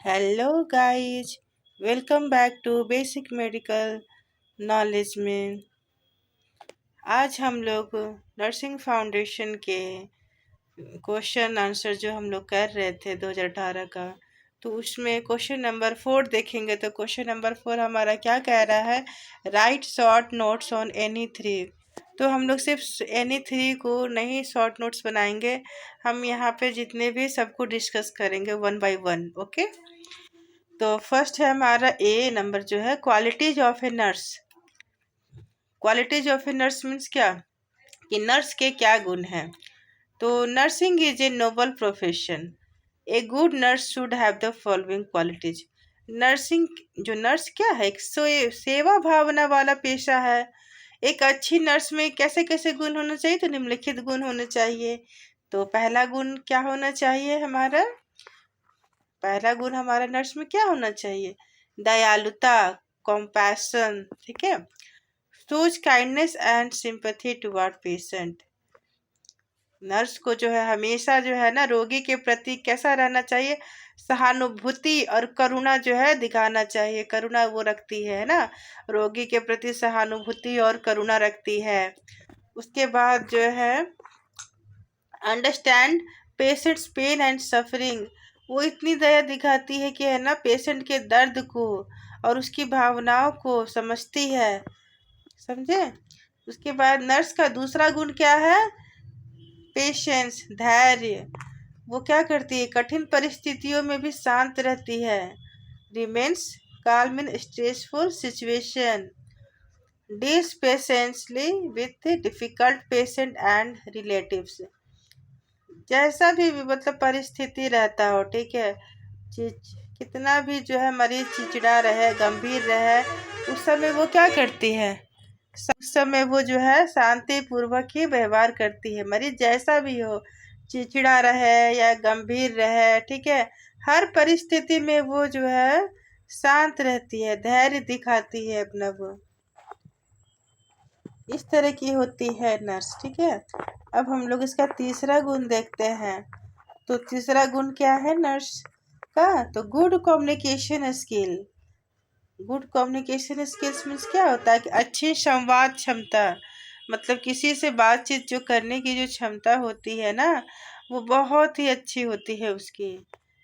Hello guys, welcome back to basic medical knowledge में। आज हम लोग नर्सिंग फाउंडेशन के क्वेश्चन आंसर जो हम लोग कर रहे थे 2018 का, तो उसमें क्वेश्चन नंबर 4 देखेंगे। तो क्वेश्चन नंबर 4 हमारा क्या कह रहा है? Right short notes on any three. तो हम लोग सिर्फ एनी थ्री को नहीं शॉर्ट नोट्स बनाएंगे, हम यहाँ पे जितने भी सबको डिस्कस करेंगे वन बाय वन। ओके, तो फर्स्ट है हमारा ए नंबर जो है qualities of a nurse. Qualities of a nurse means क्या कि नर्स के क्या गुण हैं। तो nursing is a noble profession. A good nurse should have the following qualities. Nursing जो नर्स क्या है, एक सेवा भावना वाला पेशा है। एक अच्छी नर्स में कैसे कैसे गुण होने चाहिए? तो निम्नलिखित गुण होने चाहिए। तो पहला गुण क्या होना चाहिए हमारा? पहला गुण हमारा नर्स में क्या होना चाहिए? दयालुता, कॉम्पैशन। ठीक है, shows kindness and sympathy toward patient. Nurse को जो है हमेशा जो है ना रोगी के प्रति कैसा रहना चाहिए? सहानुभूति और करुणा जो है दिखाना चाहिए। करुणा वो रखती है ना, रोगी के प्रति सहानुभूति और करुणा रखती है। उसके बाद जो है understand patients pain and suffering. वो इतनी दया दिखाती है कि है ना पेशेंट के दर्द को और उसकी भावनाओं को समझती है। समझे? उसके बाद नर्स का दूसरा गुण क्या है? पेशेंस, धैर्य। वो क्या करती है? कठिन परिस्थितियों में भी शांत रहती है। Remains calm in stressful situation, deals patiently with difficult patient and relatives। जैसा भी मतलब परिस्थिति रहता हो, ठीक है, कितना भी जो है मरीज चिड़चिड़ा रहे, गंभीर रहे, उस समय वो क्या करती है? उस समय वो जो है शांति पूर्वक ही व्यवहार करती है। मरीज जैसा भी हो, चिड़चिड़ा रहे या गंभीर रहे, ठीक है, हर परिस्थिति में वो जो है शांत रहती है, धैर्य दिखाती है अपना। वो इस तरह की होती है नर्स। ठीक है, अब हम लोग इसका तीसरा गुण देखते हैं। तो तीसरा गुण क्या है नर्स का? तो good communication skill. Good communication skills means क्या होता है कि अच्छी संवाद क्षमता, मतलब किसी से बातचीत जो करने की जो क्षमता होती है ना, वो बहुत ही अच्छी होती है उसकी।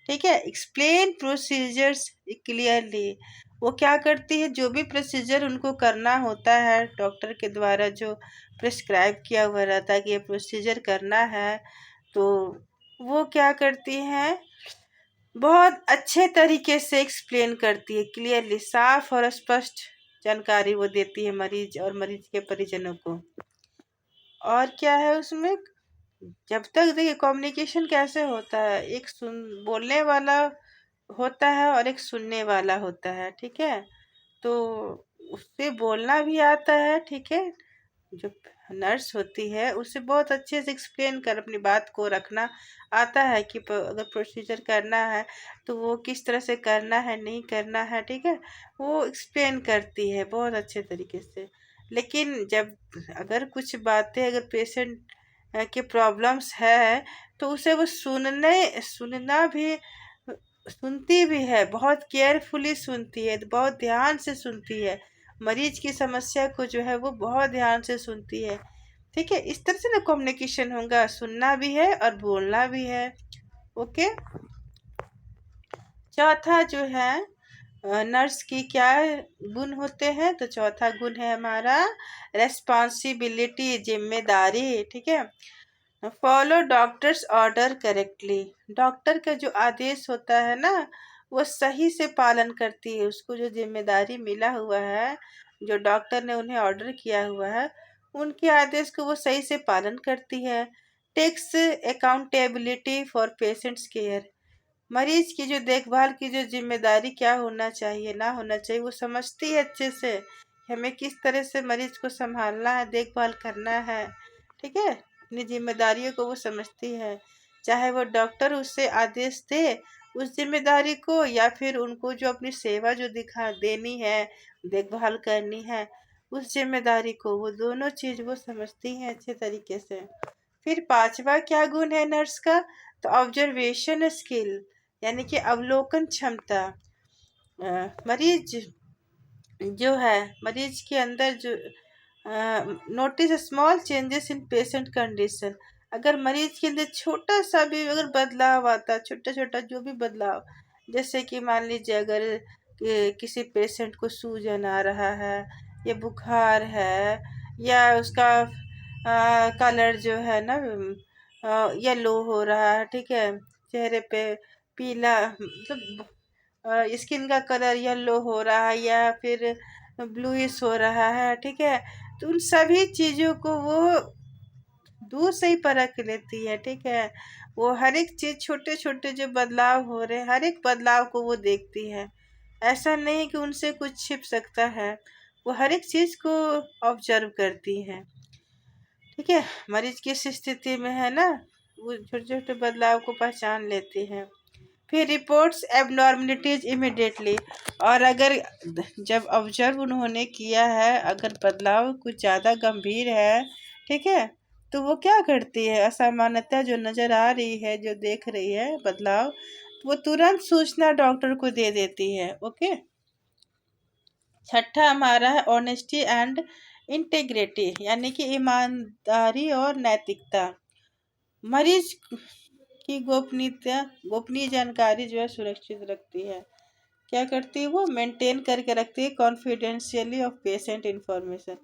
ठीक है, एक्सप्लेन प्रोसीजर्स क्लियरली। वो क्या करती है? जो भी प्रोसीजर उनको करना होता है डॉक्टर के द्वारा जो प्रिस्क्राइब किया हुआ रहता है कि ये प्रोसीजर करना है, तो वो क्या करती हैं? बहुत अच्छे तरीके से एक्सप्लेन करती है, क्लियरली, साफ और स्पष्ट जानकारी वो देती है मरीज और मरीज के परिजनों को। और क्या है उसमें? जब तक देखिए कम्युनिकेशन कैसे होता है, एक सुन बोलने वाला होता है और एक सुनने वाला होता है। ठीक है, तो उससे बोलना भी आता है। ठीक है, जो नर्स होती है उसे बहुत अच्छे से एक्सप्लेन कर अपनी बात को रखना आता है कि अगर प्रोसीजर करना है तो वो किस तरह से करना है, नहीं करना है। ठीक है, वो एक्सप्लेन करती है बहुत अच्छे तरीके से। लेकिन जब अगर कुछ बातें अगर पेशेंट के प्रॉब्लम्स है, तो उसे वो सुनना भी, सुनती भी है, बहुत केयरफुली सुनती है, बहुत ध्यान से सुनती है। मरीज की समस्या को जो है वो बहुत ध्यान से सुनती है। ठीक है, इस तरह से ना कम्युनिकेशन होगा, सुनना भी है और बोलना भी है। ओके, चौथा जो है नर्स की क्या गुण होते हैं? तो चौथा गुण है हमारा रेस्पॉन्सिबिलिटी, जिम्मेदारी। ठीक है, follow doctors order correctly. Doctor का जो आदेश होता है ना, वो सही से पालन करती है। उसको जो जिम्मेदारी मिला हुआ है, जो डॉक्टर ने उन्हें ऑर्डर किया हुआ है, उनके आदेश को वो सही से पालन करती है। Takes accountability for patients care. मरीज की जो देखभाल की जो जिम्मेदारी क्या होना चाहिए, ना होना चाहिए, वो समझती है अच्छे से हमें किस तरह से मरीज को संभालना है, देखभाल करना है। ठीक है, अपनी जिम्मेदारियों को वो समझती है। चाहे वो डॉक्टर उससे आदेश दे उस जिम्मेदारी को, या फिर उनको जो अपनी सेवा जो दिखा देनी है, देखभाल करनी है, उस जिम्मेदारी को, वो दोनों चीज वो समझती हैं अच्छे तरीके से। फिर पांचवा क्या गुण है नर्स का? तो ऑब्जर्वेशन स्किल। यानी कि अवलोकन क्षमता। मरीज जो है, मरीज के अंदर जो notice small changes in patient condition. अगर मरीज के अंदर छोटा सा भी अगर बदलाव आता, छोटा छोटा जो भी बदलाव, जैसे कि मान लीजिए अगर किसी पेशेंट को सूजन आ रहा है, या बुखार है, या उसका कलर जो है ना येलो हो रहा है, ठीक है, चेहरे पे पीला, मतलब स्किन का कलर येलो हो रहा है या फिर ब्लूइश हो रहा है, ठीक है, तो उन सभी चीज़ों को वो दूर से ही परख लेती है, ठीक है। वो हर एक चीज़, छोटे छोटे जो बदलाव हो रहे हैं, हर एक बदलाव को वो देखती है। ऐसा नहीं कि उनसे कुछ छिप सकता है, वो हर एक चीज़ को ऑब्जर्व करती है, ठीक है। मरीज किस स्थिति में है ना, वो छोटे छोटे बदलाव को पहचान लेती है। फिर रिपोर्ट्स एबनॉर्मलिटीज इमिडिएटली। और अगर जब ऑब्जर्व उन्होंने किया है, अगर बदलाव कुछ ज़्यादा गंभीर है, ठीक है, तो वो क्या करती है, असामान्यता जो नज़र आ रही है, जो देख रही है बदलाव, वो तुरंत सूचना डॉक्टर को दे देती है। ओके। छठा हमारा है ऑनेस्टी एंड इंटेग्रिटी, यानी कि ईमानदारी और नैतिकता। मरीज की गोपनीयता, गोपनीय जानकारी जो है सुरक्षित रखती है। क्या करती है, वो मेंटेन करके रखती है confidentiality of patient information.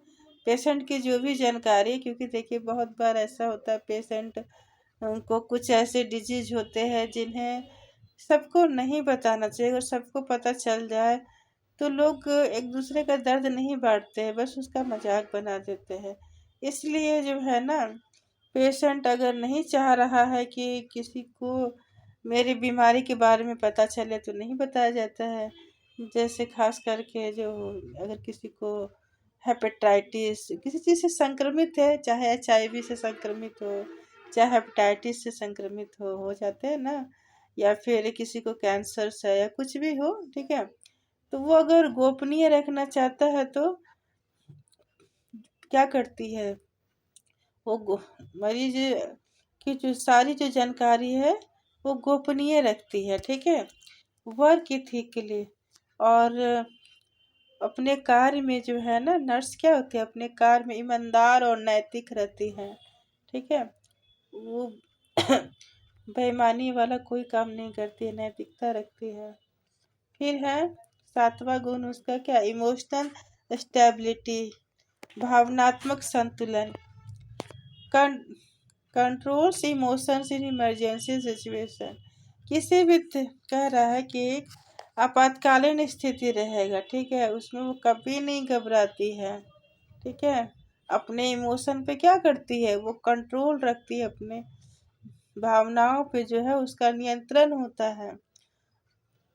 Patient की जो भी जानकारी, क्योंकि देखिए बहुत बार ऐसा होता है पेशेंट को कुछ ऐसे डिजीज होते हैं जिन्हें सबको नहीं बताना चाहिए, और सबको पता चल जाए तो लोग एक दूसरे का दर्द नहीं बांटते हैं, बस उसका मजाक बना देते हैं। इसलिए जो है ना, पेशेंट अगर नहीं चाह रहा है कि किसी को मेरी बीमारी के बारे में पता चले, तो नहीं बताया जाता है। जैसे खास करके जो, अगर किसी को हेपेटाइटिस, किसी चीज़ से संक्रमित है, चाहे HIV से संक्रमित हो, चाहे हेपेटाइटिस से संक्रमित हो जाते हैं ना, या फिर किसी को कैंसर है या कुछ भी हो, ठीक है, तो वो अगर गोपनीय रखना चाहता है तो क्या करती है, वो मरीज की जो सारी जो जानकारी है वो गोपनीय रखती है, ठीक है, वर्क एथिक के लिए। और अपने कार्य में जो है ना, नर्स क्या होती है, अपने कार्य में ईमानदार और नैतिक रहती है, ठीक है। वो बेईमानी वाला कोई काम नहीं करती है, नैतिकता रखती है। फिर है सातवां गुण उसका, क्या, इमोशनल स्टेबिलिटी, भावनात्मक संतुलन। Controls emotions in emergency situation. किसी भी कह रहा है कि आपातकालीन स्थिति रहेगा, ठीक है, उसमें वो कभी नहीं घबराती है, ठीक है। अपने इमोशन पे क्या करती है, वो कंट्रोल रखती है, अपने भावनाओं पे जो है उसका नियंत्रण होता है।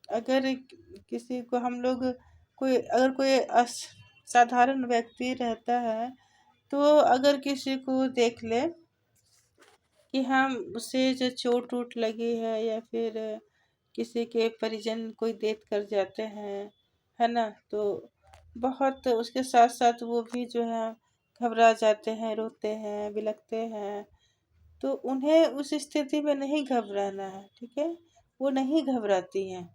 अगर किसी को हम लोग, कोई अगर कोई साधारण व्यक्ति रहता है, तो अगर किसी को देख ले कि हम उसे जो चोट वोट लगी है, या फिर किसी के परिजन कोई डेथ कर जाते हैं, है ना, तो बहुत उसके साथ साथ वो भी जो है घबरा जाते हैं, रोते हैं, बिलखते हैं। तो उन्हें उस स्थिति में नहीं घबराना है, ठीक है, वो नहीं घबराती हैं,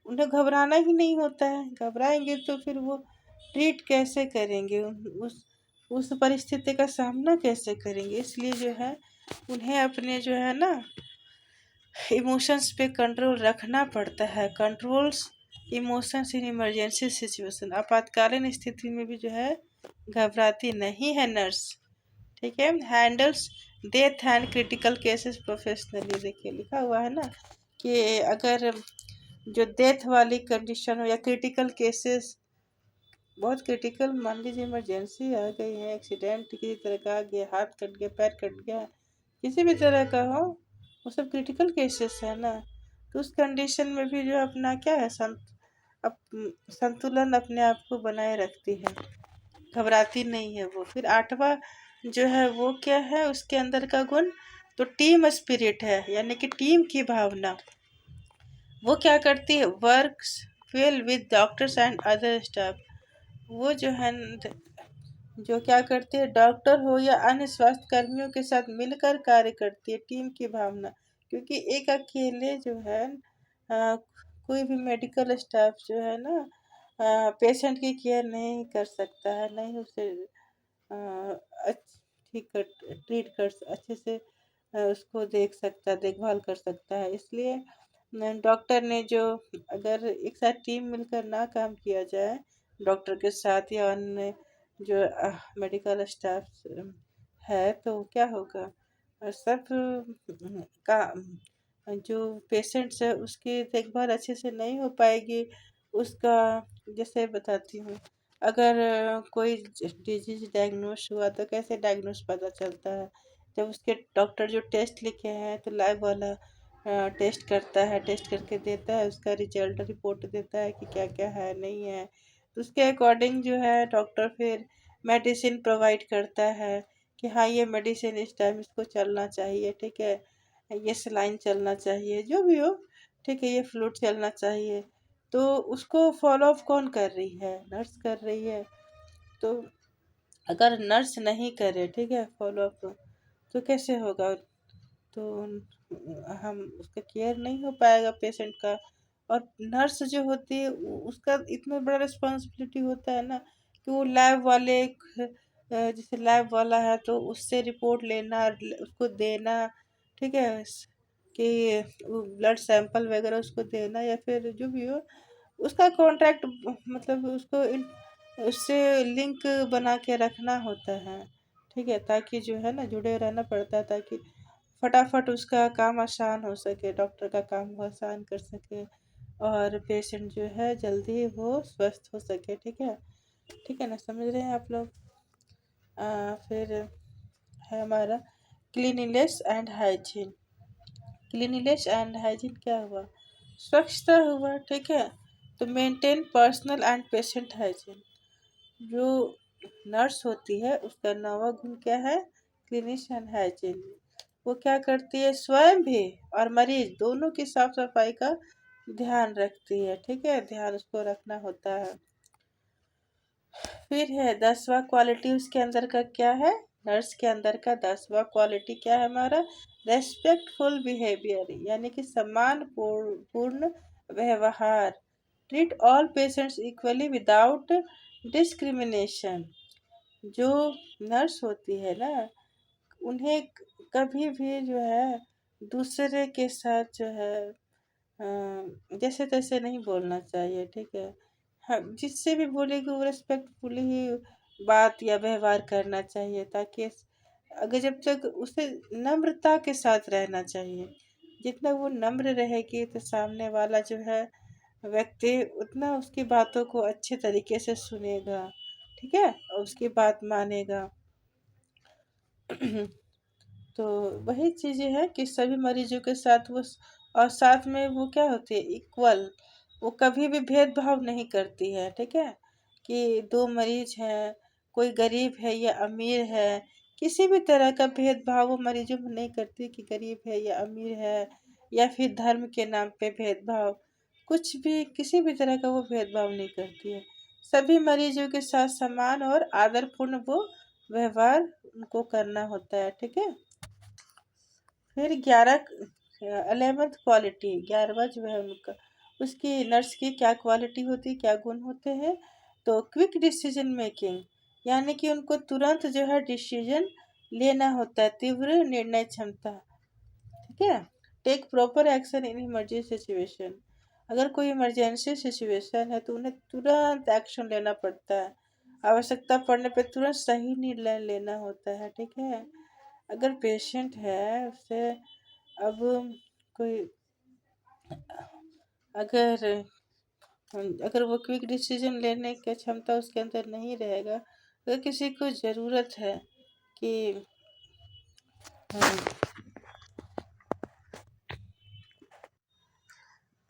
उन्हें घबराना ही नहीं होता है। घबराएंगे तो फिर वो ट्रीट कैसे करेंगे, उस परिस्थिति का सामना कैसे करेंगे। इसलिए जो है उन्हें अपने जो है ना इमोशंस पे कंट्रोल रखना पड़ता है। Controls emotions in emergency situation. आपातकालीन स्थिति में भी जो है घबराती नहीं है नर्स, ठीक है। Handles death and critical cases professionally. देखिए लिखा हुआ है ना कि अगर जो डेथ वाली कंडीशन हो या क्रिटिकल केसेस, बहुत क्रिटिकल, मान लीजिए इमरजेंसी आ गई है, एक्सीडेंट किसी तरह का आ गया, हाथ कट गया, पैर कट गया, किसी भी तरह का हो, वो सब क्रिटिकल केसेस है ना, तो उस कंडीशन में भी जो अपना क्या है, अप, संतुलन अपने आप को बनाए रखती है, घबराती नहीं है वो। फिर आठवां जो है वो क्या है उसके अंदर का गुण, तो टीम स्पिरिट है, यानी कि टीम की भावना। वो क्या करती है, works well with doctors and other staff. वो जो है जो क्या करती है, डॉक्टर हो या अन्य स्वास्थ्य कर्मियों के साथ मिलकर कार्य करती है, टीम की भावना। क्योंकि एक अकेले जो है कोई भी मेडिकल स्टाफ जो है ना पेशेंट की केयर नहीं कर सकता है, नहीं उसे ठीक कर ट्रीट कर अच्छे से उसको देख सकता है, देखभाल कर सकता है। इसलिए डॉक्टर ने जो अगर एक साथ टीम मिलकर ना काम किया जाए डॉक्टर के साथ या अन्य जो मेडिकल स्टाफ है तो क्या होगा। सब का जो पेशेंट्स है उसकी देखभाल अच्छे से नहीं हो पाएगी। उसका जैसे बताती हूँ, अगर कोई डिजीज डायग्नोस हुआ तो कैसे डायग्नोस पता चलता है। जब उसके डॉक्टर जो टेस्ट लिखे हैं तो लैब वाला टेस्ट करता है, टेस्ट करके देता है, उसका रिजल्ट रिपोर्ट देता है कि क्या क्या है नहीं है। तो उसके अकॉर्डिंग जो है डॉक्टर फिर मेडिसिन प्रोवाइड करता है कि हाँ ये मेडिसिन इस टाइम इसको चलना चाहिए, ठीक है, ये सलाइन चलना चाहिए, जो भी हो, ठीक है, ये फ्लूइड चलना चाहिए। तो उसको फॉलो अप कौन कर रही है, नर्स कर रही है। तो अगर नर्स नहीं करे, ठीक है, फॉलो अप, तो कैसे होगा। तो हम उसका केयर नहीं हो पाएगा पेशेंट का। और नर्स जो होती है उसका इतना बड़ा रिस्पॉन्सिबिलिटी होता है ना कि वो लैब वाले जैसे लैब वाला है तो उससे रिपोर्ट लेना, उसको देना, ठीक है, कि ब्लड सैंपल वगैरह उसको देना या फिर जो भी हो उसका कॉन्ट्रैक्ट, मतलब उसको उससे लिंक बना के रखना होता है, ठीक है, ताकि जो है ना जुड़े रहना पड़ता है ताकि फटाफट उसका काम आसान हो सके, डॉक्टर का काम वो आसान कर सके और पेशेंट जो है जल्दी वो स्वस्थ हो सके, ठीक है ना, समझ रहे हैं आप लोग। फिर है हमारा cleanliness and hygiene. Cleanliness and hygiene क्या हुआ, स्वच्छता हुआ, ठीक है। तो maintain personal and patient hygiene. जो नर्स होती है उसका नवा गुण क्या है, क्लीनिशियन हाइजीन। वो क्या करती है, स्वयं भी और मरीज दोनों की साफ सफाई का ध्यान रखती है, ठीक है, ध्यान उसको रखना होता है। फिर है 10वां क्वालिटी उसके अंदर का क्या है, नर्स के अंदर का 10वां क्वालिटी क्या है हमारा, रेस्पेक्टफुल बिहेवियर, यानी कि सम्मान पूर्ण व्यवहार। Treat all patients equally without discrimination. जो नर्स होती है ना उन्हें कभी भी जो है दूसरे के साथ जो है जैसे तैसे नहीं बोलना चाहिए, ठीक है। हाँ, जिससे भी बोलेगी वो रिस्पेक्टफुली ही बात या व्यवहार करना चाहिए, ताकि अगर जब तक उसे नम्रता के साथ रहना चाहिए। जितना वो नम्र रहेगी तो सामने वाला जो है व्यक्ति उतना उसकी बातों को अच्छे तरीके से सुनेगा, ठीक है, और उसकी बात मानेगा। तो वही चीज़ें हैं कि सभी मरीजों के साथ वो और साथ में वो क्या होती है, इक्वल। वो कभी भी भेदभाव नहीं करती है, ठीक है, कि दो मरीज हैं, कोई गरीब है या अमीर है, किसी भी तरह का भेदभाव वो मरीजों में नहीं करती कि गरीब है या अमीर है या फिर धर्म के नाम पे भेदभाव। कुछ भी किसी भी तरह का वो भेदभाव नहीं करती है। सभी मरीजों के साथ समान और आदरपूर्ण वो व्यवहार उनको करना होता है, ठीक है। फिर 11th क्वालिटी, 11वां जो है उनका, उसकी नर्स की क्या क्वालिटी होती है, क्या गुण होते हैं। तो क्विक डिसीजन मेकिंग, यानी कि उनको तुरंत जो है डिसीजन लेना होता है, तीव्र निर्णय क्षमता, ठीक है। Take proper action in emergency situation. अगर कोई इमरजेंसी सिचुएशन है तो उन्हें तुरंत एक्शन लेना पड़ता है, आवश्यकता पड़ने पर तुरंत सही निर्णय लेना होता है, ठीक है। अगर पेशेंट है उसे अब कोई अगर अगर वो क्विक डिसीजन लेने की क्षमता उसके अंदर नहीं रहेगा, अगर किसी को ज़रूरत है कि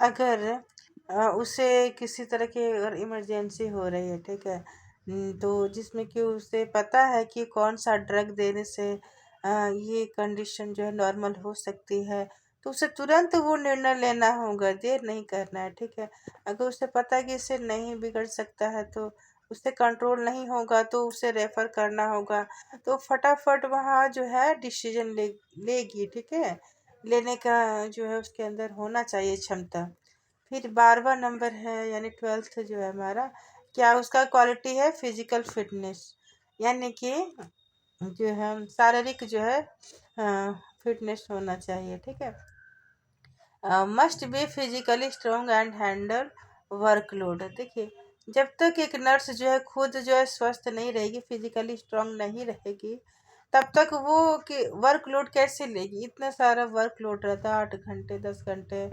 अगर उसे किसी तरह की अगर इमरजेंसी हो रही है, ठीक है, तो जिसमें कि उसे पता है कि कौन सा ड्रग देने से ये कंडीशन जो है नॉर्मल हो सकती है, तो उसे तुरंत वो निर्णय लेना होगा, देर नहीं करना है, ठीक है। अगर उसे पता है कि इससे नहीं बिगड़ सकता है तो उससे कंट्रोल नहीं होगा तो उसे रेफर करना होगा, तो फटाफट वहाँ जो है डिसीजन लेगी, ठीक है, लेने का जो है उसके अंदर होना चाहिए क्षमता। फिर 12वां नंबर है यानी 12th जो है हमारा, क्या उसका क्वालिटी है? फिजिकल फिटनेस, यानी कि जो है शारीरिक जो है फिटनेस होना चाहिए, ठीक है। Must be physically strong and handle workload. देखिए, जब तक एक नर्स जो है खुद जो है स्वस्थ नहीं रहेगी, फिजिकली स्ट्रांग नहीं रहेगी, तब तक वो कि वर्कलोड कैसे लेगी? इतना सारा वर्कलोड रहता है, 8 घंटे 10 घंटे,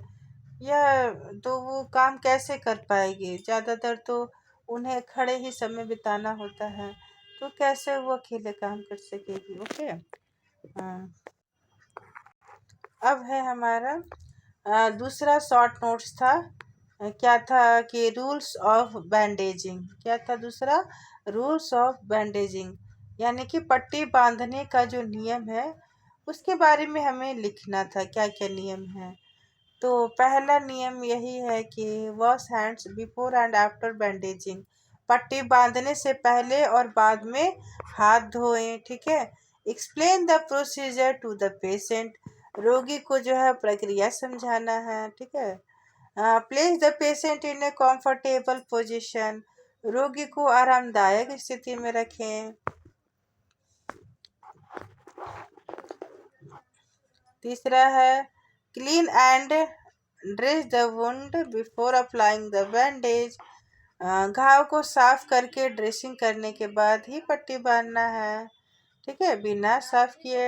या तो वो काम कैसे कर पाएगी? ज़्यादातर तो उन्हें खड़े ही समय बिताना होता है, तो कैसे वो अकेले काम कर सकेगी? ओके। हाँ, अब है हमारा दूसरा शॉर्ट नोट्स था। क्या था कि रूल्स ऑफ बैंडेजिंग। क्या था दूसरा? रूल्स ऑफ बैंडेजिंग, यानी कि पट्टी बांधने का जो नियम है उसके बारे में हमें लिखना था, क्या क्या नियम है। तो पहला नियम यही है कि wash hands before and after bandaging, पट्टी बांधने से पहले और बाद में हाथ धोएं, ठीक है। Explain the procedure to the patient, रोगी को जो है प्रक्रिया समझाना है, ठीक है। Place the patient in a comfortable position, रोगी को आरामदायक स्थिति में रखें। तीसरा है clean and dress the wound before applying the bandage, घाव को साफ करके ड्रेसिंग करने के बाद ही पट्टी बांधना है, ठीक है। बिना साफ किए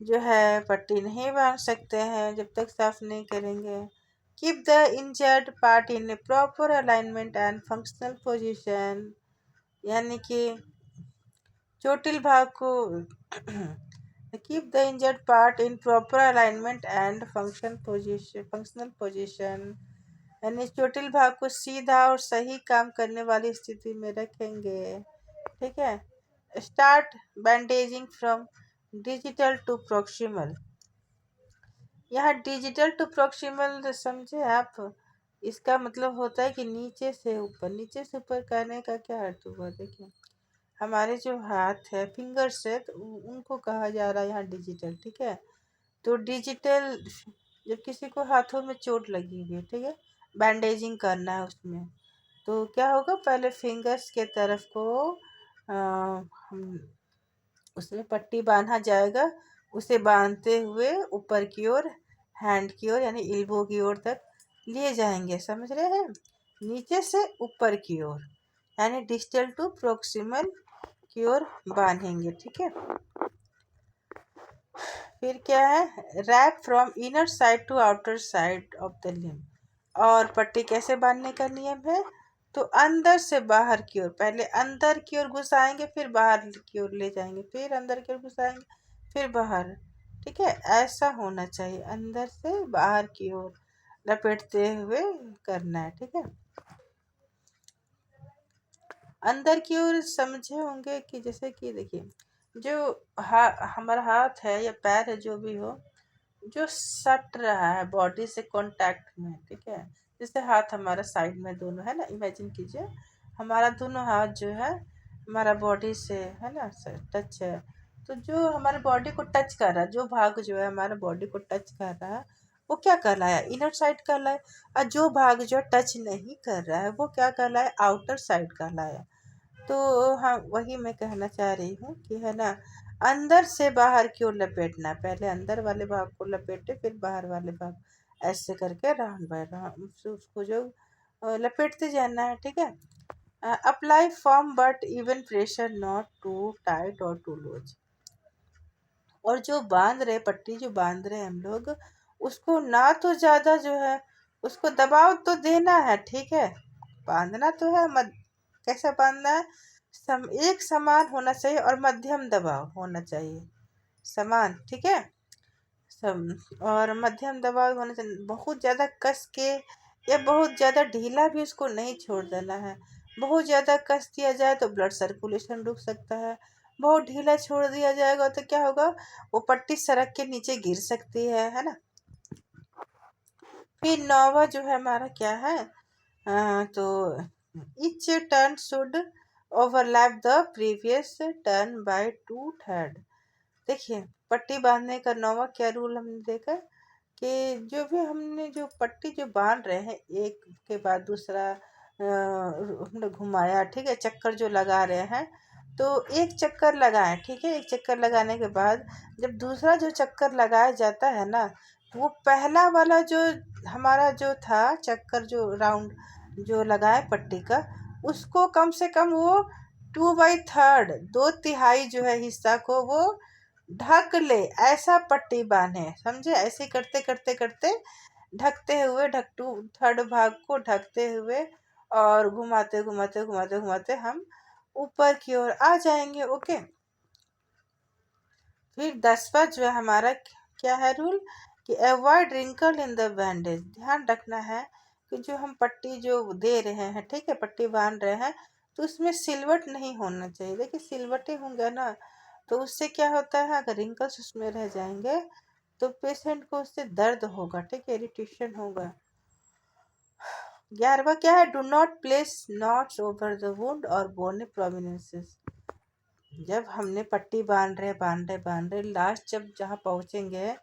जो है पट्टी नहीं बांध सकते हैं जब तक साफ नहीं करेंगे। Keep the injured part in A proper alignment and functional position, यानी कि चोटिल भाग को keep the injured part in proper alignment and functional position, यानी चोटिल भाग को सीधा और सही काम करने वाली स्थिति में रखेंगे, ठीक है। Start bandaging from digital to proximal. यहाँ डिजिटल टू प्रोक्सिमल समझे आप? इसका मतलब होता है कि नीचे से ऊपर, नीचे से ऊपर कहने का क्या अर्थ हुआ? देखिए, हमारे जो हाथ है, फिंगर्स है, तो उनको कहा जा रहा है यहाँ डिजिटल, ठीक है। तो डिजिटल, जब किसी को हाथों में चोट लगी हुई है, ठीक है, बैंडेजिंग करना है उसमें, तो क्या होगा? पहले फिंगर्स के तरफ को उसमें पट्टी बांधा जाएगा, उसे बांधते हुए ऊपर की ओर, हैंड की ओर यानी इल्बो की ओर तक लिए जाएंगे, समझ रहे हैं? नीचे से ऊपर की ओर, यानी डिजिटल टू प्रोक्सिमल की ओर बांधेंगे, ठीक है। फिर क्या है? Wrap from inner side to outer side of the limb, और पट्टी कैसे बांधने का नियम है? तो अंदर से बाहर की ओर, पहले अंदर की ओर घुसाएंगे, फिर बाहर की ओर ले जाएंगे, फिर अंदर की ओर घुसाएंगे, फिर बाहर, ठीक है। ऐसा होना चाहिए, अंदर से बाहर की ओर लपेटते हुए करना है, ठीक है। अंदर की ओर समझे होंगे कि जैसे कि देखिए, जो हमारा हाथ है या पैर है, जो भी हो, जो सट रहा है बॉडी से कांटेक्ट में, ठीक है। जैसे हाथ हमारा साइड में दोनों है ना, इमेजिन कीजिए हमारा दोनों हाथ जो है हमारा बॉडी से है ना टच है, तो जो हमारे बॉडी को टच कर रहा है, जो भाग जो है हमारा बॉडी को टच कर रहा है, वो क्या कहलाया? इनर साइड कहलाया। और जो भाग जो टच नहीं कर रहा है वो क्या कहलाया? आउटर साइड कहलाया। तो हाँ, वही मैं कहना चाह रही हूँ कि है ना, अंदर से बाहर की ओर लपेटना, पहले अंदर वाले भाग को लपेटे फिर बाहर वाले भाग, ऐसे करके राउंड बाय राउंड उसको जो लपेटते जाना है, ठीक है। Apply firm but even pressure, not too tight और टू लूज, और जो बांध रहे, पट्टी जो बांध रहे हैं हम लोग, उसको ना तो ज़्यादा जो है उसको दबाव तो देना है, ठीक है, बांधना तो है, कैसा बांधना है? एक समान होना चाहिए और मध्यम दबाव होना चाहिए, समान, ठीक है। और मध्यम दबाव होना चाहिए, बहुत ज़्यादा कस के या बहुत ज़्यादा ढीला भी उसको नहीं छोड़ देना है। बहुत ज़्यादा कस दिया जाए तो ब्लड सर्कुलेशन रुक सकता है, बहुत ढीला छोड़ दिया जाएगा तो क्या होगा? वो पट्टी सड़क के नीचे गिर सकती है ना। फिर नौवा जो है हमारा क्या है? तो each turn should overlap the previous turn by 2/3। देखिए, पट्टी बांधने का 9वां क्या रूल हमने देखा कि जो भी हमने जो पट्टी जो बांध रहे हैं एक के बाद दूसरा हमने घुमाया, ठीक है, चक्कर जो लगा रहे हैं, तो एक चक्कर लगाएं, ठीक है। एक चक्कर लगाने के बाद जब दूसरा जो चक्कर लगाया जाता है ना, वो पहला वाला जो हमारा जो था चक्कर जो राउंड जो लगाए पट्टी का, उसको कम से कम वो 2/3 2/3 जो है हिस्सा को वो ढक ले, ऐसा पट्टी बांधे, समझे। ऐसे करते करते करते ढकते हुए ढक 2/3 भाग को ढकते हुए और घुमाते घुमाते घुमाते घुमाते हम ऊपर की ओर आ जाएंगे। ओके। फिर 10वां जो है हमारा क्या है रूल कि avoid wrinkle in the bandage. ध्यान रखना है कि जो हम पट्टी जो दे रहे हैं, ठीक है, पट्टी बांध रहे हैं, तो उसमें सिलवट नहीं होना चाहिए। देखिए सिलवटें होंगे ना तो उससे क्या होता है, अगर रिंकल्स उसमें रह जाएंगे तो पेशेंट को उससे दर्द होगा, ठीक है, इरिटेशन होगा। 11वां क्या है, do not place knots over the wound और बोनी प्रोमिनेंसेस। जब हमने पट्टी बांध रहे लास्ट जब जहाँ पहुँचेंगे,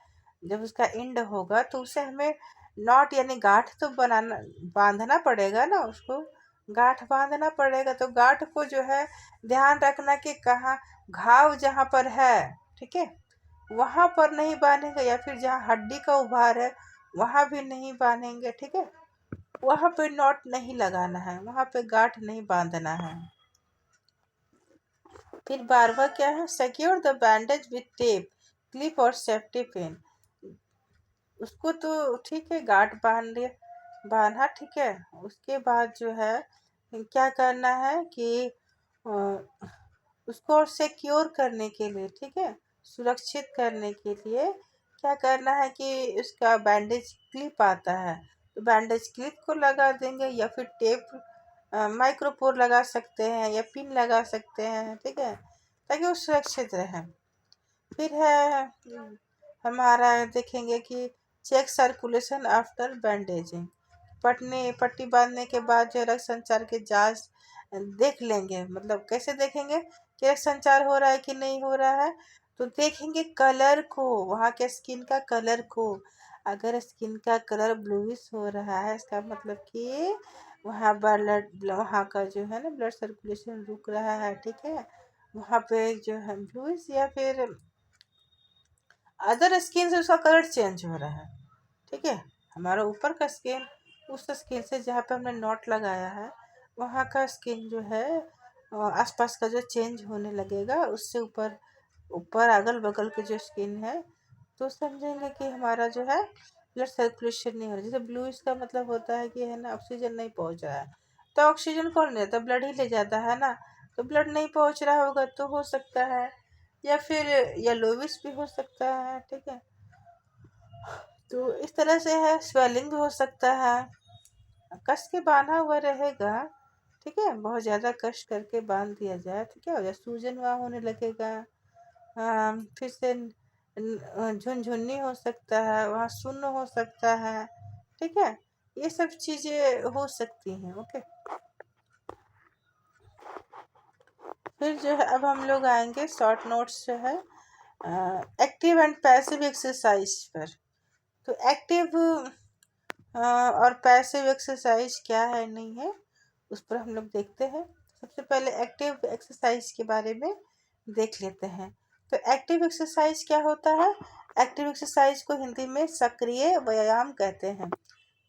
जब उसका एंड होगा तो उसे हमें नॉट यानी गांठ तो बनाना बांधना पड़ेगा ना, उसको गांठ बांधना पड़ेगा। तो गांठ को जो है ध्यान रखना कि कहाँ घाव जहाँ पर है, ठीक है, वहां पर नहीं बांधेंगे, या फिर जहाँ हड्डी का उभार है वहां भी नहीं बांधेंगे, ठीक है। वहां पे नॉट नहीं लगाना है, वहां पे गांठ नहीं बांधना है। फिर 12वां क्या है, secure the bandage with tape clip और सेफ्टी पिन। उसको तो ठीक है गांठ बांधा, ठीक है। उसके बाद जो है क्या करना है कि उसको सिक्योर करने के लिए, ठीक है, सुरक्षित करने के लिए क्या करना है कि उसका बैंडेज क्लिप आता है, तो बैंडेज क्लिप को लगा देंगे, या फिर टेप माइक्रोपोर लगा सकते हैं या पिन लगा सकते हैं, ठीक है, ताकि वो सुरक्षित रहे। फिर है हमारा देखेंगे कि चेक सर्कुलेशन आफ्टर बैंडेजिंग। पट्टी बांधने के बाद जो रक्त संचार के जांच देख लेंगे। मतलब कैसे देखेंगे कि रक्त संचार हो रहा है कि नहीं हो रहा है, तो देखेंगे कलर को, वहाँ के स्किन का कलर को। अगर स्किन का कलर ब्लूइश हो रहा है, इसका मतलब कि वहाँ का जो है ना ब्लड सर्कुलेशन रुक रहा है, ठीक है। वहाँ पे जो है ब्लूइश या फिर अदर स्किन से उसका कलर चेंज हो रहा है, ठीक है। हमारा ऊपर का स्किन उस स्किन से जहाँ पे हमने नॉट लगाया है वहाँ का स्किन जो है आसपास का जो चेंज होने लगेगा, उससे ऊपर ऊपर अगल बगल के जो स्किन है, तो समझेंगे कि हमारा जो है ब्लड सर्कुलेशन नहीं हो रहा। जैसे ब्लू इसका मतलब होता है कि है ना ऑक्सीजन नहीं पहुंच रहा है, तो ऑक्सीजन कौन लेता है, ब्लड ही ले जाता है ना। तो ब्लड नहीं पहुंच रहा होगा तो हो सकता है, या फिर येलोविश भी हो सकता है, ठीक है। तो इस तरह से है, स्वेलिंग भी हो सकता है, कस के बांधा हुआ रहेगा, ठीक है, बहुत ज़्यादा कष्ट करके बांध दिया जाए तो क्या हो जाए, सूजन वहाँ होने लगेगा। फिर से झुनझुनी हो सकता है, वहाँ सुन्न हो सकता है, ठीक है, ये सब चीज़ें हो सकती हैं। ओके। फिर जो है अब हम लोग आएंगे शॉर्ट नोट्स जो है एक्टिव एंड पैसिव एक्सरसाइज पर। तो एक्टिव और पैसिव एक्सरसाइज क्या है नहीं है उस पर हम लोग देखते हैं। सबसे पहले एक्टिव एक्सरसाइज के बारे में देख लेते हैं। तो एक्टिव एक्सरसाइज क्या होता है, एक्टिव एक्सरसाइज को हिंदी में सक्रिय व्यायाम कहते हैं,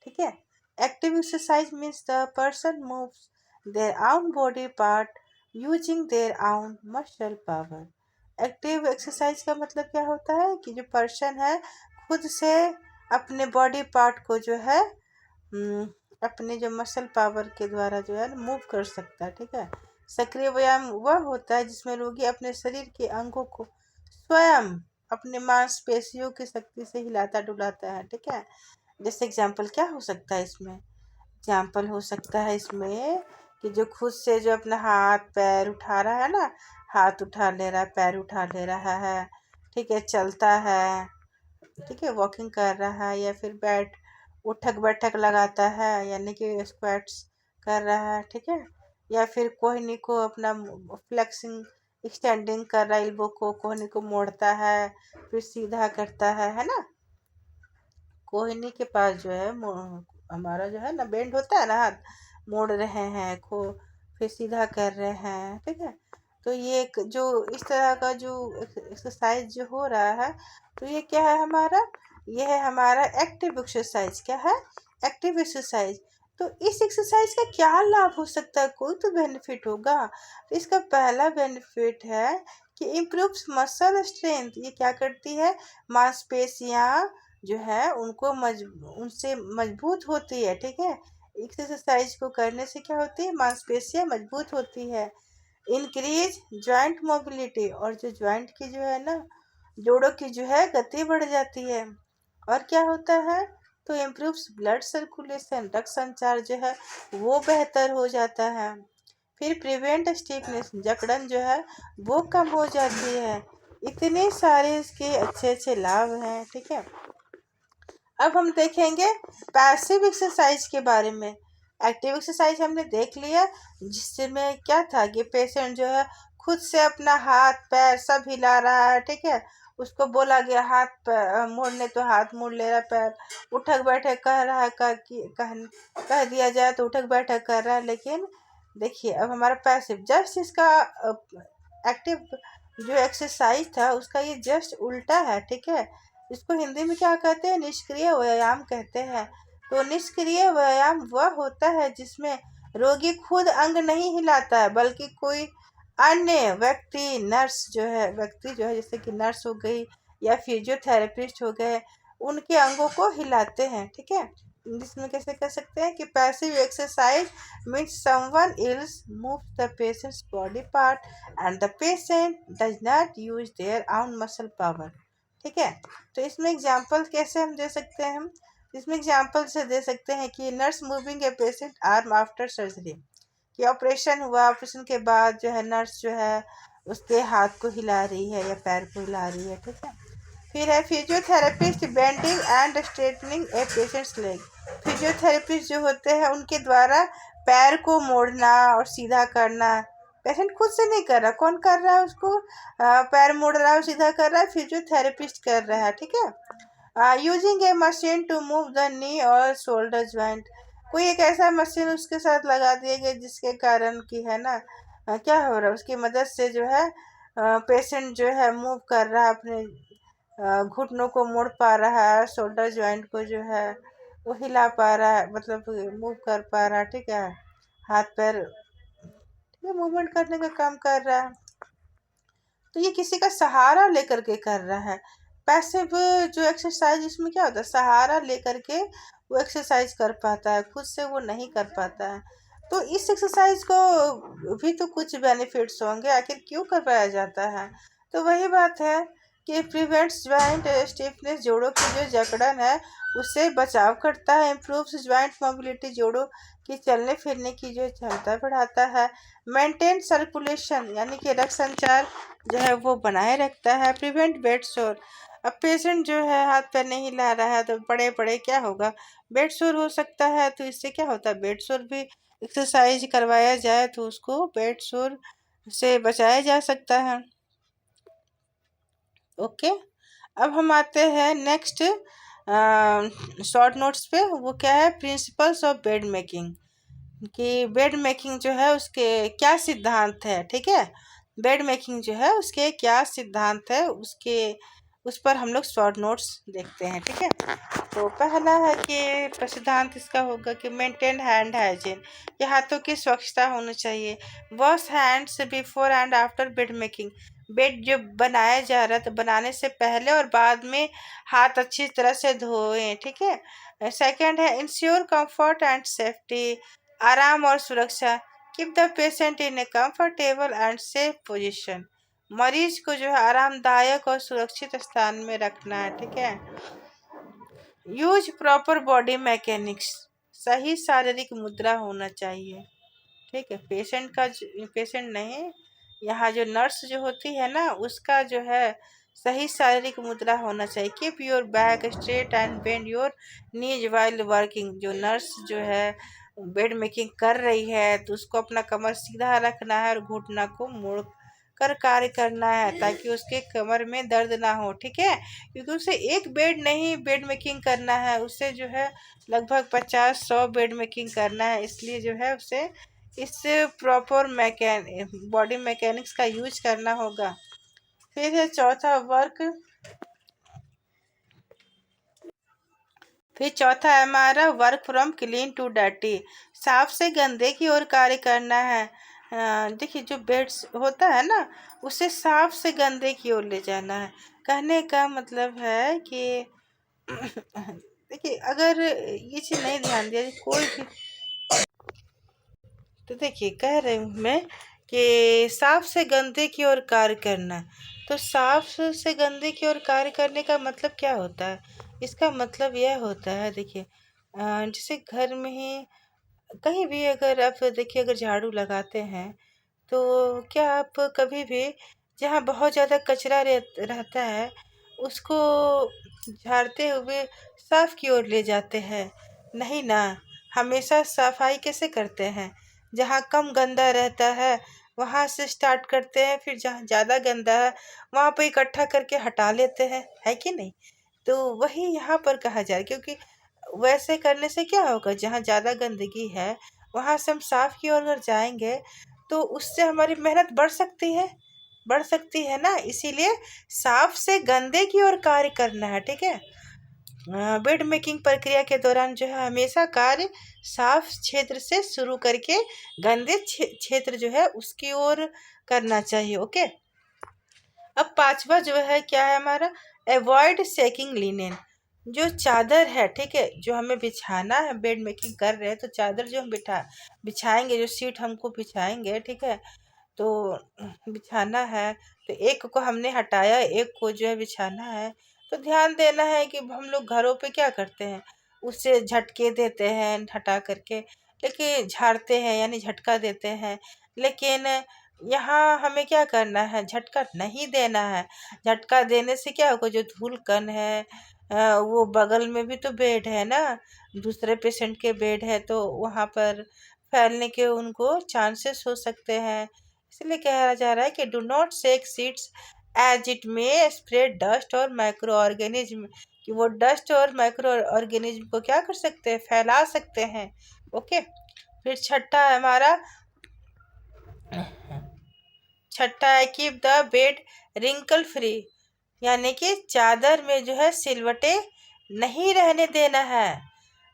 ठीक है। Active exercise means the person moves their own body part using their own muscle power. Active exercise का मतलब क्या होता है कि जो पर्सन है खुद से अपने बॉडी पार्ट को जो है अपने जो मसल पावर के द्वारा जो है मूव कर सकता है, ठीक है। सक्रिय व्यायाम वह होता है जिसमें रोगी अपने शरीर के अंगों को स्वयं अपने मांसपेशियों की शक्ति से हिलाता डुलाता है, ठीक है। जैसे एग्जाम्पल क्या हो सकता है इसमें, एग्जाम्पल हो सकता है इसमें कि जो खुद से जो अपना हाथ पैर उठा रहा है ना, हाथ उठा ले रहा है, पैर उठा ले रहा है, ठीक है, चलता है, ठीक है, वॉकिंग कर रहा है, या फिर उठक बैठक लगाता है यानी कि स्क्वाट्स कर रहा है, ठीक है, या फिर कोहनी को अपना फ्लेक्सिंग एक्सटेंडिंग कर रहा है एल्बो को, कोहनी को मोड़ता है, फिर सीधा करता है ना। कोहनी के पास जो है हमारा जो है ना बेंड होता है ना, हाथ मोड़ रहे हैं को, फिर सीधा कर रहे हैं, ठीक है। तो ये जो इस तरह का जो एक्सरसाइज जो हो रहा है, तो ये क्या है हमारा, ये है हमारा एक्टिव एक्सरसाइज। क्या है? Active exercise. तो इस एक्सरसाइज का क्या लाभ हो सकता है? कोई तो बेनिफिट होगा। तो इसका पहला बेनिफिट है कि इम्प्रूव्स मसल स्ट्रेंथ। ये क्या करती है? मांसपेशियां जो है उनको उनसे मजबूत होती है, ठीक है। एक्सरसाइज को करने से क्या होती है? मांसपेशियां मजबूत होती है। इंक्रीज जॉइंट मोबिलिटी, और जो जॉइंट की जो है ना, जोड़ों की जो है गति बढ़ जाती है। और क्या होता है? तो इम्प्रूव्स ब्लड सर्कुलेशन, रक्त संचार जो है वो बेहतर हो जाता है। फिर प्रिवेंट स्टिफनेस, जकड़न जो है वो कम हो जाती है। इतने सारे इसके अच्छे अच्छे लाभ हैं, ठीक है। अब हम देखेंगे पैसिव एक्सरसाइज के बारे में। एक्टिव एक्सरसाइज हमने देख लिया, जिसमें क्या था कि पेशेंट जो है खुद से अपना हाथ पैर सब हिला रहा है, ठीक है। उसको बोला गया हाथ पैर मोड़ने, तो हाथ मोड़ ले रहा, पैर उठक बैठक कह रहा है, कह दिया जाए तो उठक बैठक कर रहा है। लेकिन देखिए अब हमारा पैसिव, जस्ट इसका एक्टिव जो एक्सरसाइज था उसका ये जस्ट उल्टा है, ठीक है। इसको हिंदी में क्या कहते हैं? निष्क्रिय व्यायाम कहते हैं। तो निष्क्रिय व्यायाम वह होता है जिसमें रोगी खुद अंग नहीं हिलाता है, बल्कि कोई अन्य व्यक्ति जो है जैसे कि नर्स हो गई या फिजियोथेरेपिस्ट हो गए, उनके अंगों को हिलाते हैं, ठीक है। इंग्लिश में कैसे कह सकते हैं कि passive exercise means someone else move the patients body part and the patient does not use their own muscle power, ठीक है। तो इसमें एग्जाम्पल कैसे हम दे सकते हैं? हम इसमें एग्जाम्पल से दे सकते हैं कि nurse moving a patient arm after surgery, कि ऑपरेशन हुआ, ऑपरेशन के बाद जो है नर्स जो है उसके हाथ को हिला रही है या पैर को हिला रही है, ठीक है। फिर है physiotherapist bending and straightening A patients leg. Physiotherapist जो होते हैं उनके द्वारा पैर को मोड़ना और सीधा करना। पेशेंट खुद से नहीं कर रहा, कौन कर रहा है उसको? पैर मोड़ रहा है, सीधा कर रहा है, फिजियोथेरेपिस्ट कर रहा है, ठीक है। Using a machine to move the knee और शोल्डर ज्वाइंट। कोई एक ऐसा मशीन उसके साथ लगा दिया गया जिसके कारण की है ना क्या हो रहा है, उसकी मदद से जो है पेशेंट जो है मूव कर रहा है, अपने घुटनों को मोड़ पा रहा है, शोल्डर जॉइंट को जो है वो हिला पा रहा है, मतलब मूव कर पा रहा है, ठीक है। हाथ पैर ठीक है मूवमेंट करने का काम कर रहा है। तो ये किसी का सहारा लेकर के कर रहा है। पैसिव जो एक्सरसाइज, इसमें क्या होता है? सहारा लेकर के वो एक्सरसाइज कर पाता है, खुद से वो नहीं कर पाता है। तो इस एक्सरसाइज को भी तो कुछ बेनिफिट्स होंगे, आखिर क्यों करवाया जाता है? तो वही बात है कि प्रिवेंट्स ज्वाइंट स्टिफनेस, जोड़ों की जो जकड़न है उससे बचाव करता है। इम्प्रूव्स ज्वाइंट मोबिलिटी, जोड़ों की चलने फिरने की जो क्षमता बढ़ाता है। मेंटेन सर्कुलेशन, यानी कि रक्त संचार जो है वो बनाए रखता है। प्रिवेंट बेड शोर, अब पेशेंट जो है हाथ पैर नहीं हिला रहा है तो पड़े पड़े क्या होगा? बेड शोर हो सकता है। तो इससे क्या होता है? बेड शोर भी एक्सरसाइज करवाया जाए तो उसको बेड शोर से बचाया जा सकता है। ओके, अब हम आते हैं नेक्स्ट शॉर्ट नोट्स पे। वो क्या है? प्रिंसिपल्स ऑफ बेड मेकिंग, कि बेड मेकिंग जो है उसके क्या सिद्धांत है, ठीक है। बेड मेकिंग जो है उसके क्या सिद्धांत है, उसके उस पर हम लोग शॉर्ट नोट्स देखते हैं, ठीक है। तो पहला है कि सिद्धांत इसका होगा कि मेंटेन हैंड हाइजीन, ये हाथों की स्वच्छता होनी चाहिए। Wash hands before and after bed making, bed जो बनाया जा रहा है तो बनाने से पहले और बाद में हाथ अच्छी तरह से धोएं, ठीक है। सेकंड है इंश्योर कंफर्ट एंड सेफ्टी, आराम और सुरक्षा। Keep the patient in a comfortable and safe position, मरीज को जो है आरामदायक और सुरक्षित स्थान में रखना है, ठीक है। यूज प्रॉपर बॉडी मैकेनिक्स, सही शारीरिक मुद्रा होना चाहिए, ठीक है। पेशेंट नहीं, यहाँ जो नर्स जो होती है ना उसका जो है सही शारीरिक मुद्रा होना चाहिए। Keep your back straight and bend your knees while working, जो नर्स जो है बेड मेकिंग कर रही है तो उसको अपना कमर सीधा रखना है और घुटना को मोड़ कर कार्य करना है ताकि उसके कमर में दर्द ना हो, ठीक है। क्योंकि उसे एक बेड नहीं बेड मेकिंग करना है, उसे जो है लगभग 50-100 बेड मेकिंग करना है, इसलिए जो है उसे इस प्रॉपर बॉडी मैकेनिक्स का यूज करना होगा। फिर है चौथा है हमारा work from clean to dirty, साफ से गंदे की ओर कार्य करना है। देखिए जो बेड्स होता है ना, उसे साफ से गंदे की ओर ले जाना है। कहने का मतलब है कि देखिए अगर ये चीज़ नहीं ध्यान दिया जाए कोई भी, तो देखिए कह रही हूँ मैं कि साफ से गंदे की ओर कार्य करना। तो साफ से गंदे की ओर कार्य करने का मतलब क्या होता है? इसका मतलब यह होता है, देखिए जैसे घर में ही कहीं भी अगर आप देखिए अगर झाड़ू लगाते हैं, तो क्या आप कभी भी जहाँ बहुत ज़्यादा कचरा रहता है उसको झाड़ते हुए साफ की ओर ले जाते हैं? नहीं ना। हमेशा सफाई कैसे करते हैं? जहाँ कम गंदा रहता है वहाँ से स्टार्ट करते हैं, फिर जहाँ ज़्यादा गंदा है वहाँ पे इकट्ठा करके हटा लेते हैं, है कि नहीं? तो वही यहाँ पर कहा जा रहा है, क्योंकि वैसे करने से क्या होगा, जहाँ ज़्यादा गंदगी है वहाँ से हम साफ की ओर अगर जाएंगे तो उससे हमारी मेहनत बढ़ सकती है ना, इसीलिए साफ से गंदे की ओर कार्य करना है, ठीक है। बेड मेकिंग प्रक्रिया के दौरान जो है हमेशा कार्य साफ क्षेत्र से शुरू करके गंदे क्षेत्र जो है उसकी ओर करना चाहिए, ओके। अब पांचवा जो है क्या है हमारा, अवॉइड सेकिंग लिनेन। जो चादर है, ठीक है, जो हमें बिछाना है, बेड मेकिंग कर रहे हैं तो चादर जो हम बिछाएंगे, जो सीट हमको बिछाएंगे, ठीक है, तो बिछाना है, तो एक को हमने हटाया, एक को जो है बिछाना है। तो ध्यान देना है कि हम लोग घरों पे क्या करते हैं, उससे झटके देते हैं हटा करके, लेकिन झाड़ते हैं यानी झटका देते हैं, लेकिन यहाँ हमें क्या करना है, झटका नहीं देना है। झटका देने से क्या होगा, जो धूल कण है वो बगल में भी तो बेड है ना, दूसरे पेशेंट के बेड है, तो वहाँ पर फैलने के उनको चांसेस हो सकते हैं। इसलिए कहा जा रहा है कि do not shake sheets as it may spread dust और माइक्रो ऑर्गेनिज्म, कि वो डस्ट और माइक्रो ऑर्गेनिज्म को क्या कर सकते हैं, फैला सकते हैं, ओके। फिर छठा है keep the bed wrinkle free, यानी कि चादर में जो है सिलवटे नहीं रहने देना है।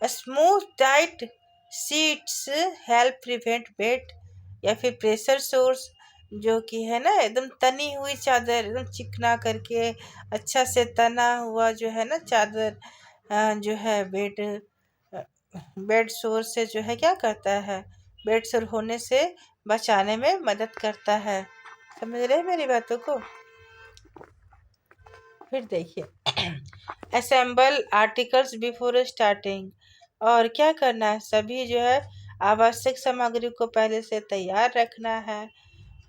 Smooth tight seats help prevent bed या फिर प्रेशर सोर्स, जो कि है ना एकदम तनी हुई चादर, एकदम चिकना करके अच्छा से तना हुआ जो है ना चादर, जो है बेड शोर से जो है क्या करता है, बेड शोर होने से बचाने में मदद करता है। समझ रहे हैं मेरी बातों को? फिर देखिए असेंबल आर्टिकल्स बिफोर स्टार्टिंग, और क्या करना है, सभी जो है आवश्यक सामग्री को पहले से तैयार रखना है।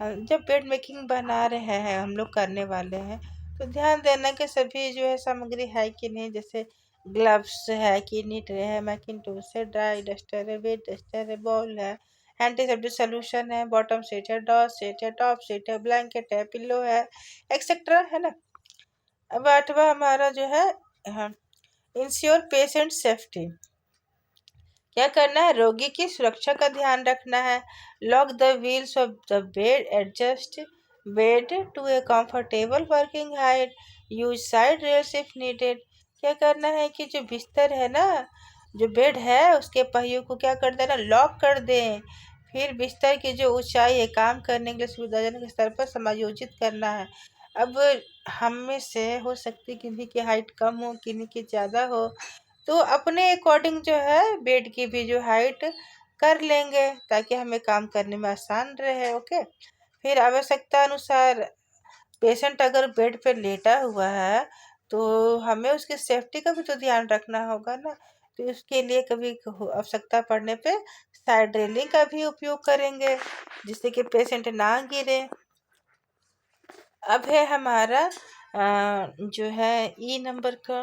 जब बेड मेकिंग बना रहे हैं हम लोग करने वाले हैं, तो ध्यान देना कि सभी जो है सामग्री है कि नहीं, जैसे ग्लव्स है कि नीट है, मैकिंग टूल्स है, ड्राई डस्टर है, वेट डस्टर है, बॉल है, एंटीसेप्टिक सोल्यूशन है, बॉटम सीट है, डॉ सीट है, टॉप सीट है, ब्लैंकेट है, पिल्लो है, एक्सेट्रा, है ना। अब आठवा हमारा जो है, हाँ, इंश्योर पेशेंट सेफ्टी, क्या करना है, रोगी की सुरक्षा का ध्यान रखना है। Lock the wheels of the bed, adjust bed to a comfortable working height, use side rails if needed. क्या करना है कि जो बिस्तर है ना, जो बेड है उसके पहियों को क्या कर देना, लॉक कर दें। फिर बिस्तर की जो ऊंचाई है काम करने के लिए सुविधाजनक स्तर पर समायोजित करना है। अब हम में से हो सकती है किन्हीं की हाइट कम हो, किन्हीं की ज़्यादा हो, तो अपने अकॉर्डिंग जो है बेड की भी जो हाइट कर लेंगे ताकि हमें काम करने में आसान रहे, ओके। फिर आवश्यकता अनुसार पेशेंट अगर बेड पर लेटा हुआ है तो हमें उसकी सेफ्टी का भी तो ध्यान रखना होगा ना, तो इसके लिए कभी आवश्यकता पड़ने पे साइड रेलिंग का भी उपयोग करेंगे जिससे कि पेशेंट ना गिरे। अब है हमारा जो है ई नंबर का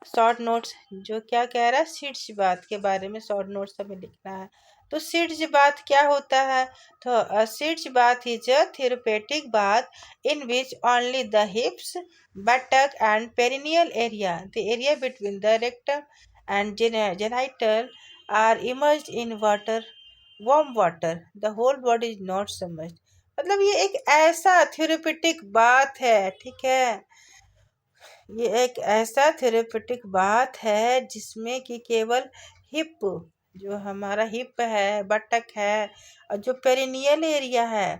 शॉर्ट नोट्स जो क्या कह रहा है, सीड्स बात के बारे में शॉर्ट नोट्स हमें लिखना है। तो सीड्स बात क्या होता है? तो सीड्स बात is a therapeutic bath in which only the hips, buttock and perineal area, the area between the rectum and genital are immersed in water, warm water, the whole body is not submerged. मतलब ये एक ऐसा therapeutic बात है, ठीक है, ये एक ऐसा थेरेपेटिक बात है जिसमें कि केवल हिप, जो हमारा हिप है, बटक है, और जो पेरिनियल एरिया है,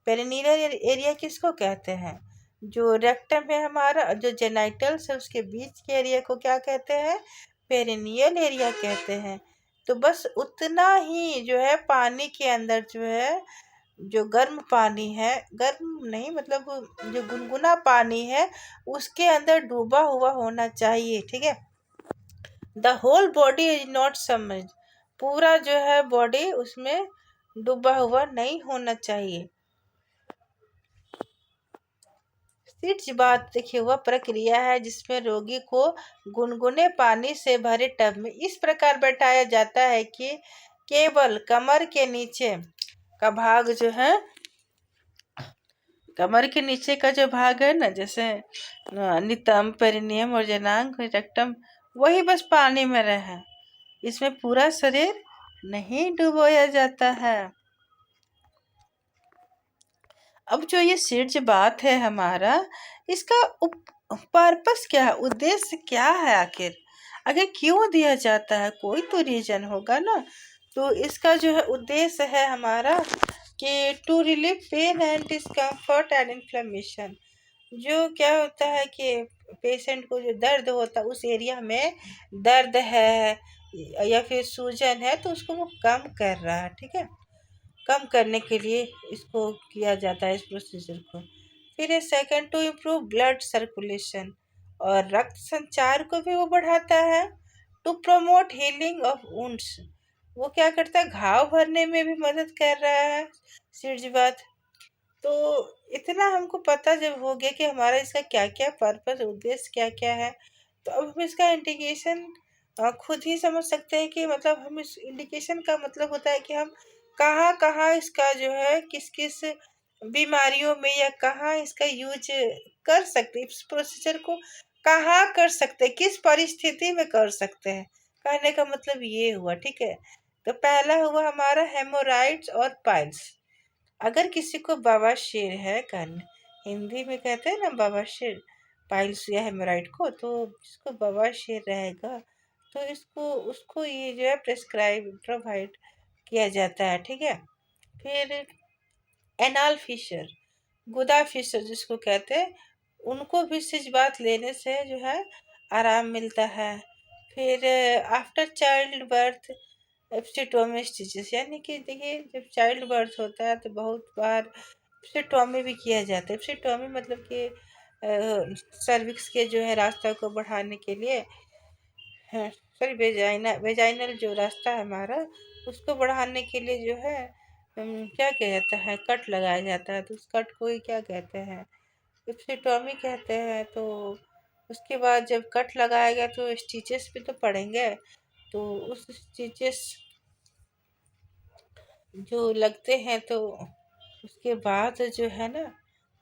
पेरिनियल एरिया किसको कहते हैं? जो रेक्टम है हमारा, और जो जेनाइटल्स है उसके बीच के एरिया को क्या कहते हैं? पेरिनियल एरिया कहते हैं। तो बस उतना ही जो है पानी के अंदर जो है, जो गर्म पानी है, गर्म नहीं मतलब जो गुनगुना पानी है, उसके अंदर डूबा हुआ होना चाहिए, ठीक है। The whole body is not submerged, पूरा जो है बॉडी उसमें डूबा हुआ नहीं होना चाहिए। सीड्स बात देखिए वह प्रक्रिया है जिसमें रोगी को गुनगुने पानी से भरे टब में इस प्रकार बैठाया जाता है कि केवल कमर के नीचे का भाग जो है, कमर के नीचे का जो भाग है ना, जैसे नितंब, पेरिनियम और जनांग, रेक्टम, वही बस पानी में रहे, इसमें पूरा शरीर नहीं डुबोया जाता है। अब जो ये सीड्स बात है हमारा, इसका पर्पस क्या है, उद्देश्य क्या है आखिर, आखिर क्यों दिया जाता है? कोई तो रीजन होगा ना। तो इसका जो है उद्देश्य है हमारा कि to relieve pain and discomfort and inflammation. जो क्या होता है कि पेशेंट को जो दर्द होता है, उस एरिया में दर्द है या फिर सूजन है, तो उसको वो कम कर रहा है, ठीक है, कम करने के लिए इसको किया जाता है, इस प्रोसीजर को। फिर है second, to improve blood circulation, और रक्त संचार को भी वो बढ़ाता है। To promote healing of wounds, वो क्या करता है, घाव भरने में भी मदद कर रहा है सीड्स बात। तो इतना हमको पता जब हो गया कि हमारा इसका क्या क्या पर्पस, उद्देश्य क्या क्या है, तो अब हम इसका इंडिकेशन खुद ही समझ सकते हैं कि मतलब हम इस इंडिकेशन का मतलब होता है कि हम कहाँ कहाँ इसका जो है किस किस बीमारियों में या कहाँ इसका यूज कर सकते हैं, इस प्रोसीजर को कहाँ कर सकते हैं, किस परिस्थिति में कर सकते हैं, कहने का मतलब ये हुआ, ठीक है। तो पहला हुआ हमारा हेमोराइड्स और पाइल्स। अगर किसी को बवासीर है, कान हिंदी में कहते हैं ना बवासीर, पाइल्स या हेमोराइड को, तो जिसको बवासीर रहेगा तो इसको उसको ये जो है प्रोवाइड किया जाता है, ठीक है। फिर एनाल फिशर, गुदा फिशर जिसको कहते हैं, उनको भी सिजबात लेने से जो है आराम मिलता है। फिर आफ्टर चाइल्ड बर्थ एब्सिटोमी स्टिचेस, यानी कि देखिए जब चाइल्ड बर्थ होता है तो बहुत बार एब्सिटोमी भी किया जाता है। एब्सिटोमी मतलब कि सर्विक्स के जो है रास्ता को बढ़ाने के लिए, सॉरी वेजाइनल जो रास्ता है हमारा, उसको बढ़ाने के लिए जो है क्या किया जाता है, कट लगाया जाता है, तो उस कट को ही क्या कहते हैं, एब्सिटोमी कहते हैं। तो उसके बाद जब कट लगाया गया तो स्टिचेस भी तो पड़ेंगे, तो उस स्टिचेस जो लगते हैं, तो उसके बाद जो है ना,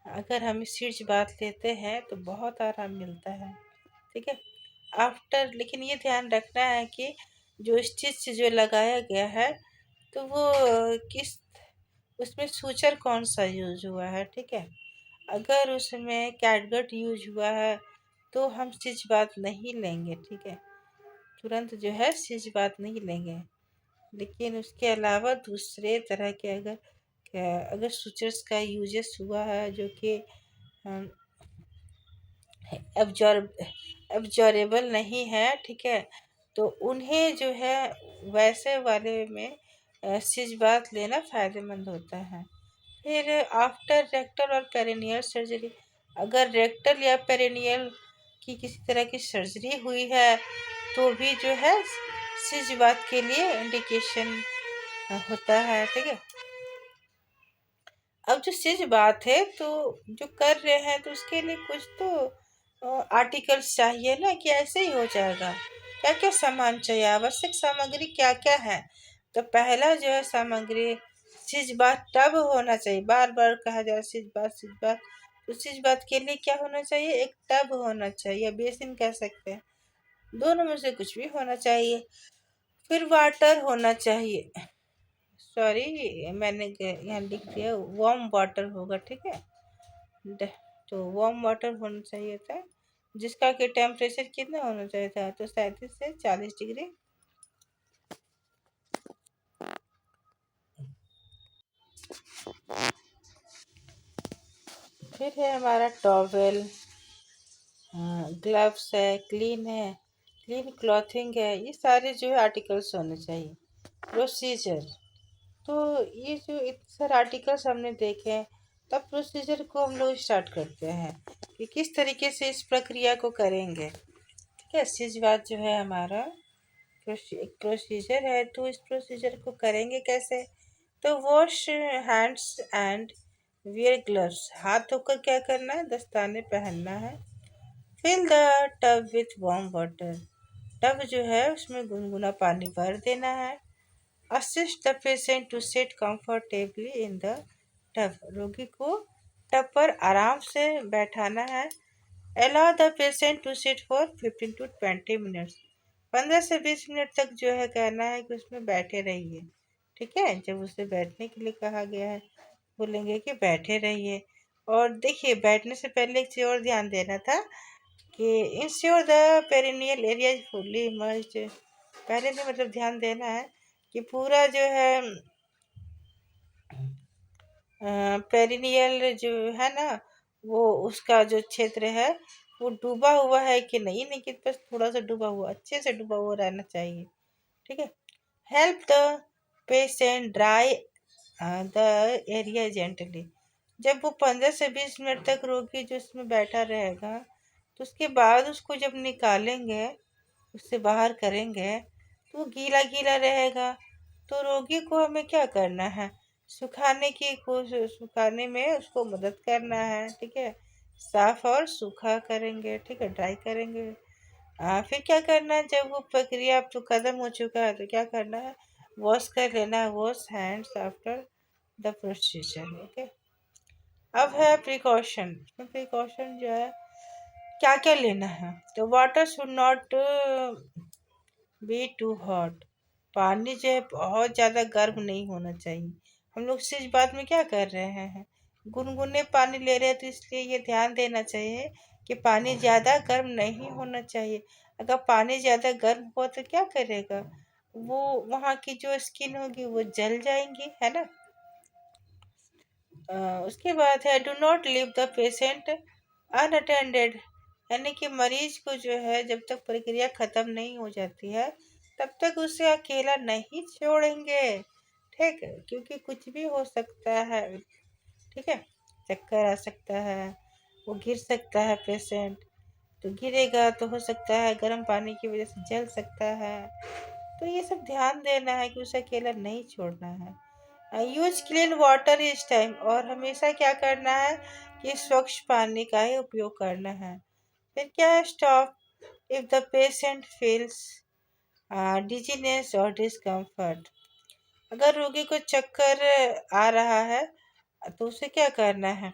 अगर हम सीड्स बात लेते हैं तो बहुत आराम मिलता है, ठीक है। आफ्टर, लेकिन ये ध्यान रखना है कि जो स्टिच जो लगाया गया है तो वो किस, उसमें सूचर कौन सा यूज हुआ है, ठीक है। अगर उसमें कैटगट यूज हुआ है तो हम स्टिच बात नहीं लेंगे, ठीक है, तुरंत जो है स्टिच बात नहीं लेंगे। लेकिन उसके अलावा दूसरे तरह के अगर सूचर्स का यूजेस हुआ है जो कि एब्जॉर्बेबल नहीं है, ठीक है, तो उन्हें जो है वैसे वाले में सिज बात लेना फ़ायदेमंद होता है। फिर आफ्टर रेक्टल और पेरिनियल सर्जरी, अगर रेक्टल या पेरिनियल की किसी तरह की सर्जरी हुई है तो भी जो है सिज बात के लिए इंडिकेशन होता है, ठीक है। अब जो सिज बात है तो जो कर रहे हैं तो उसके लिए कुछ तो आर्टिकल्स चाहिए ना कि ऐसे ही हो जाएगा? क्या क्या सामान चाहिए, आवश्यक सामग्री क्या क्या है? तो पहला जो है सामग्री, सिज बात टब होना चाहिए। बार बार कहा जा रहा है सिज बात सिज बात, तो सिज बात के लिए क्या होना चाहिए? एक टब होना चाहिए, बेसिन कह सकते हैं, दोनों में से कुछ भी होना चाहिए। फिर वाटर होना चाहिए, सॉरी मैंने यहाँ लिख दिया वार्म वाटर होगा, ठीक है। ड- तो वार्म वाटर होना चाहिए था, जिसका कि टेम्परेचर कितना होना चाहिए था? तो 37 से 40 डिग्री। फिर है हमारा टॉवेल, ग्लव्स है, क्लीन क्लॉथिंग है, ये सारे जो है आर्टिकल्स होने चाहिए। प्रोसीजर, तो ये जो इतने सारे आर्टिकल्स हमने देखे हैं, तब प्रोसीजर को हम लोग स्टार्ट करते हैं कि किस तरीके से इस प्रक्रिया को करेंगे, ठीक है। इसके बाद जो है हमारा एक प्रोसीजर है, तो इस प्रोसीजर को करेंगे कैसे? तो wash hands and wear gloves, हाथ धोकर क्या करना है? दस्ताने पहनना है। Fill the tub with warm water, tub जो है उसमें गुनगुना पानी भर देना है। Assist the patient to sit comfortably in the tub, रोगी को टब पर आराम से बैठाना है। Allow the patient to sit for 15 to 20 minutes, 15 से 20 मिनट तक जो है कहना है कि उसमें बैठे रहिए, ठीक है। जब उसे बैठने के लिए कहा गया है, बोलेंगे कि बैठे रहिए। और देखिए, बैठने से पहले एक चीज़ और ध्यान देना था कि ensure the perineal area is fully emerged, पहले से मतलब ध्यान देना है कि पूरा जो है पेरिनियल जो है ना, वो उसका जो क्षेत्र है वो डूबा हुआ है कि नहीं, नहीं कि बस थोड़ा सा डूबा हुआ, अच्छे से डूबा हुआ रहना चाहिए, ठीक है। Help the patient dry the area gently, जब वो 15 से 20 मिनट तक रोगी जो उसमें बैठा रहेगा, तो उसके बाद उसको जब निकालेंगे, उससे बाहर करेंगे, तो वो गीला गीला रहेगा। तो रोगी को हमें क्या करना है? सुखाने की कोशिश, सुखाने में उसको मदद करना है, ठीक है। साफ और सूखा करेंगे, ठीक है, ड्राई करेंगे। फिर क्या करना है? जब वो प्रक्रिया अब तो खत्म हो चुका है, तो क्या करना है? वॉश कर लेना है, wash hands after the procedure, okay. अब है प्रिकॉशन, इसमें प्रिकॉशन जो है क्या क्या लेना है? तो water should not be too hot, पानी जो है बहुत ज़्यादा गर्म नहीं होना चाहिए। हम लोग इस बात में क्या कर रहे हैं? गुनगुने पानी ले रहे हैं, तो इसलिए ये ध्यान देना चाहिए कि पानी ज़्यादा गर्म नहीं होना चाहिए। अगर पानी ज़्यादा गर्म हुआ तो क्या करेगा? वो वहाँ की जो स्किन होगी वो जल जाएंगी, है ना। उसके बाद है do not leave the patient unattended, यानी कि मरीज को जो है जब तक प्रक्रिया खत्म नहीं हो जाती है, तब तक उसे अकेला नहीं छोड़ेंगे, ठीक है, क्योंकि कुछ भी हो सकता है, ठीक है। चक्कर आ सकता है, वो गिर सकता है पेशेंट, तो गिरेगा तो हो सकता है गर्म पानी की वजह से जल सकता है। तो ये सब ध्यान देना है कि उसे अकेला नहीं छोड़ना है। यूज क्लीन वाटर इस टाइम, और हमेशा क्या करना है कि स्वच्छ पानी का ही उपयोग करना है। फिर क्या है? Stop if the patient feels dizziness और डिस्कम्फर्ट, अगर रोगी को चक्कर आ रहा है, तो उसे क्या करना है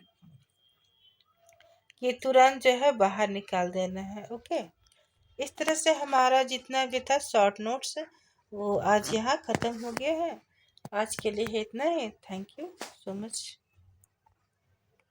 कि तुरंत जो है बाहर निकाल देना है, ओके। इस तरह से हमारा जितना भी था शॉर्ट नोट्स, वो आज यहाँ ख़त्म हो गया है। आज के लिए इतना ही। Thank you so much.